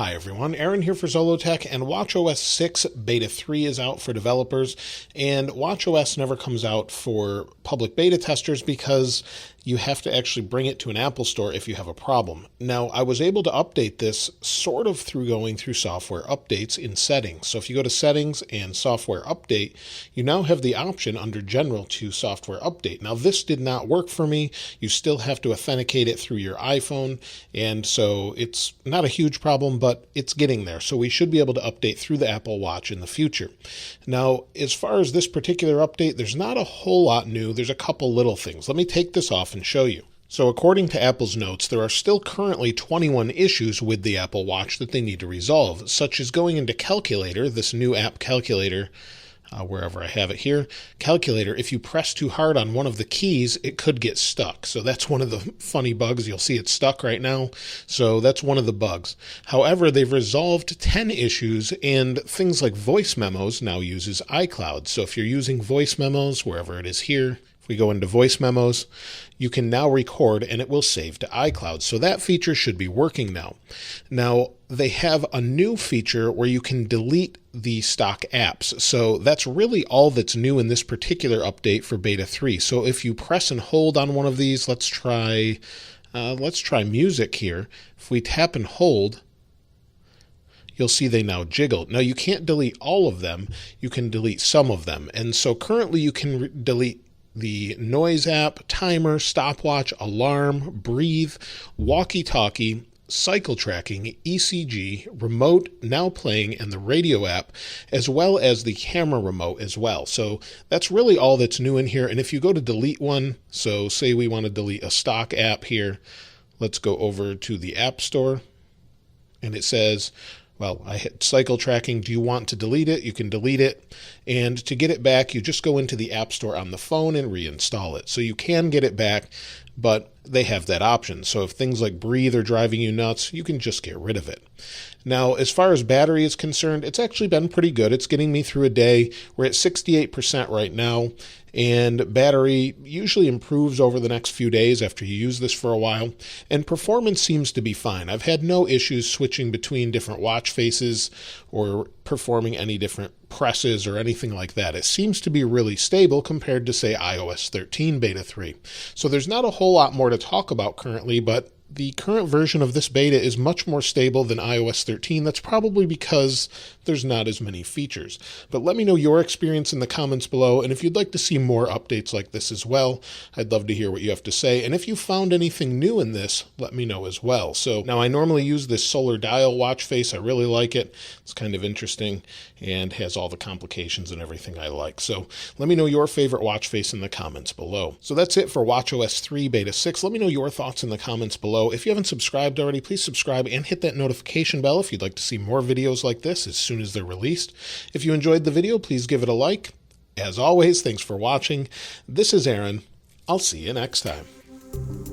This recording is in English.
Hi everyone, Aaron here for Zollotech, and watchOS 6 Beta 3 is out for developers, and watchOS never comes out for public beta testers because you have to actually bring it to an Apple store if you have a problem. Now, I was able to update this sort of through going through software updates in settings. So if you go to settings and software update, you now have the option under general to software update. Now, this did not work for me. You still have to authenticate it through your iPhone, and so it's not a huge problem, but it's getting there. So we should be able to update through the Apple Watch in the future. Now, as far as this particular update, there's not a whole lot new. There's a couple little things. Let me take this off and show you. So according to Apple's notes, there are still currently 21 issues with the Apple Watch that they need to resolve, such as going into Calculator, this new app Calculator, wherever I have it here. Calculator, if you press too hard on one of the keys, it could get stuck. So that's one of the funny bugs. You'll see it's stuck right now. So that's one of the bugs. However, they've resolved 10 issues, and things like voice memos now uses iCloud. So if you're using voice memos, wherever it is here, if we go into voice memos, you can now record and it will save to iCloud. So that feature should be working now. Now, they have a new feature where you can delete the stock apps. So that's really all that's new in this particular update for Beta 3. So if you press and hold on one of these, let's try music here. If we tap and hold, you'll see they now jiggle. Now, you can't delete all of them. You can delete some of them. And so currently you can delete the noise app, timer, stopwatch, alarm, breathe, walkie-talkie, cycle tracking, ECG, remote, now playing, and the radio app, as well as the camera remote as well. So that's really all that's new in here. And if you go to delete one, so say we want to delete a stock app here, let's go over to the App Store, and it says, well, I hit cycle tracking. Do you want to delete it? You can delete it. And to get it back, you just go into the App Store on the phone and reinstall it. So you can get it back, but they have that option. So if things like breathe are driving you nuts, you can just get rid of it. Now, as far as battery is concerned, it's actually been pretty good. It's getting me through a day. We're at 68% right now, and battery usually improves over the next few days after you use this for a while, and performance seems to be fine. I've had no issues switching between different watch faces or performing any different presses or anything like that. It seems to be really stable compared to, say, iOS 13 Beta 3. So there's not a whole lot more to talk about currently, but the current version of this beta is much more stable than iOS 13. That's probably because there's not as many features. But let me know your experience in the comments below, and if you'd like to see more updates like this as well, I'd love to hear what you have to say. And if you found anything new in this, let me know as well. So now I normally use this solar dial watch face. I really like it. It's kind of interesting and has all the complications and everything I like. So let me know your favorite watch face in the comments below. So that's it for watchOS 3 Beta 6. Let me know your thoughts in the comments below. If you haven't subscribed already, please subscribe and hit that notification bell if you'd like to see more videos like this as soon as they're released. If you enjoyed the video, please give it a like. As always, thanks for watching. This is Aaron. I'll see you next time.